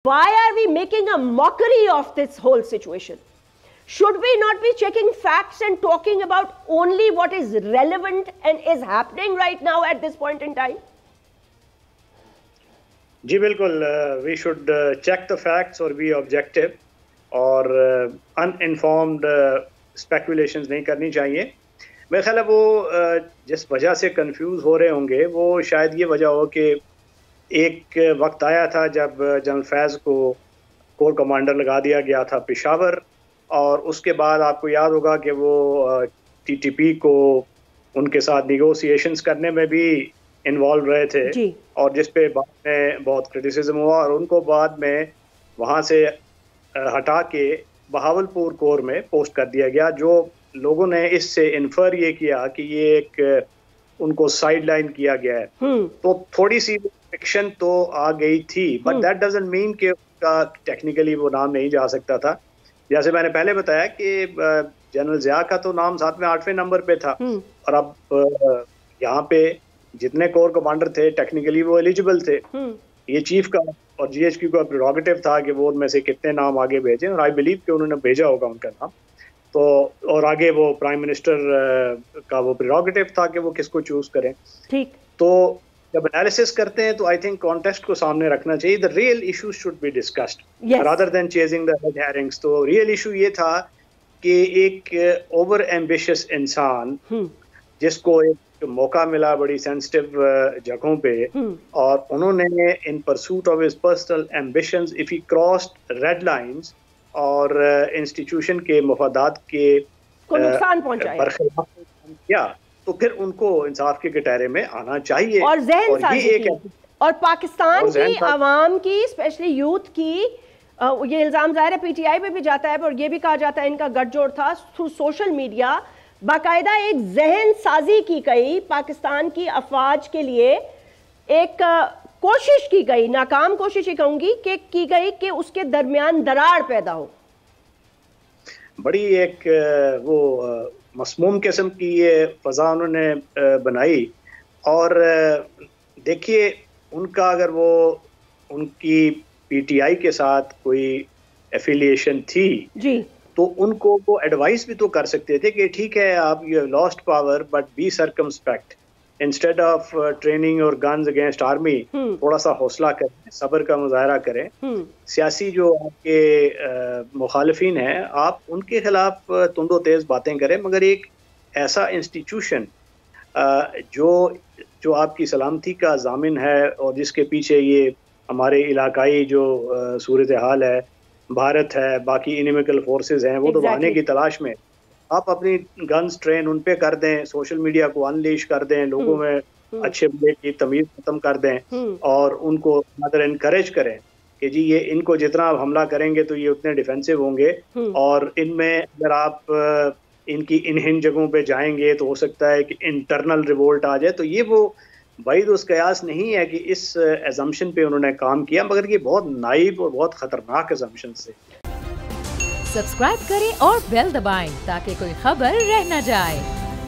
Why are we making a mockery of this whole situation? Should we not be checking facts and talking about only what is relevant and is happening right now at this point in time? जी बिल्कुल, we should check the facts और be objective और uninformed speculations नहीं करनी चाहिए। मेरे ख्याल है वो जिस वजह से कंफ्यूज हो रहे होंगे वो शायद ये वजह हो कि एक वक्त आया था जब जनरल फैज़ को कोर कमांडर लगा दिया गया था पेशावर, और उसके बाद आपको याद होगा कि वो टीटीपी को उनके साथ निगोशिएशंस करने में भी इन्वॉल्व रहे थे जी। और जिस पे बाद में बहुत क्रिटिसिज्म हुआ और उनको बाद में वहाँ से हटा के बहावलपुर कोर में पोस्ट कर दिया गया, जो लोगों ने इससे इन्फर ये किया कि ये एक उनको साइड लाइन किया गया है। तो थोड़ी सी फिक्शन तो आ गई थी, बट दैट डजंट मीन कि उसका टेक्निकली वो नाम नहीं जा सकता था। जैसे मैंने पहले बताया कि जनरल जिया का तो नाम 7वें 8वें नंबर पे था, और अब यहाँ पे जितने कोर कमांडर थे टेक्निकली वो एलिजिबल थे। ये चीफ का और जीएचक्यू का प्रेरोगेटिव था कि वो उनमें से कितने नाम आगे भेजें, और आई बिलीव कि उन्होंने भेजा होगा उनका नाम। तो और आगे वो प्राइम मिनिस्टर का वो प्रेरोगेटिव था कि वो किसको चूज करें। ठीक। तो जब एनालिसिस करते हैं तो आई थिंक कॉन्टेक्स्ट को सामने रखना चाहिए। The real issue should be discussed rather than chasing the red Hering's. तो रियल इशू ये था कि एक ओवर एम्बिशियस इंसान जिसको एक मौका मिला बड़ी सेंसिटिव जगहों पे, और उन्होंने इन pursuit of his personal ambitions if he crossed red lines और इंस्टीट्यूशन के मफादात के नुकसान पहुंचाया, तो फिर उनको इंसाफ के कटहरे में आना चाहिए। और और पाकिस्तान की आवाम की स्पेशली यूथ की ये इल्जाम जाहिर है पीटीआई पे भी जाता है, और ये भी कहा जाता है इनका गठजोड़ था थ्रू सोशल मीडिया। बाकायदा एक जहन साजी की गई, पाकिस्तान की अफवाज के लिए एक कोशिश की गई, नाकाम कोशिश ही कहूंगी कि की गई कि उसके दरमियान दरार पैदा हो। बड़ी एक वो मसमूम किस्म की ये फजा उन्होंने बनाई। और देखिए उनका अगर वो उनकी पीटीआई के साथ कोई एफिलिएशन थी जी, तो उनको वो एडवाइस भी तो कर सकते थे कि ठीक है आप you have lost power but be circumspect, instead of training और गन्स अगेंस्ट आर्मी थोड़ा सा हौसला करें, सब्र का मुजाहरा करें। सियासी जो आपके मुखालिफिन हैं आप उनके खिलाफ तुंदो तेज बातें करें, मगर एक ऐसा इंस्टीट्यूशन जो आपकी सलामती का जामिन है और जिसके पीछे ये हमारे इलाकाई जो सूरत हाल है, भारत है, बाकी इनिमिकल फोर्सेस हैं, वो तो बहाने की तलाश में आप अपनी गन्स ट्रेन उन पे कर दें, सोशल मीडिया को अनलीश कर दें, लोगों में अच्छे बुरे की तमीज खत्म कर दें और उनको मदर इनकरेज करें कि जी ये इनको जितना आप हमला करेंगे तो ये उतने डिफेंसिव होंगे, और इनमें अगर आप इनकी इन जगहों पे जाएंगे तो हो सकता है कि इंटरनल रिवोल्ट आ जाए। तो ये वो भाई दोस्त कयास नहीं है कि इस एजम्पशन पे उन्होंने काम किया, मगर ये बहुत नाइब और बहुत खतरनाक एजम्पशन से। सब्सक्राइब करें और बेल दबाएं ताकि कोई खबर रह न जाए।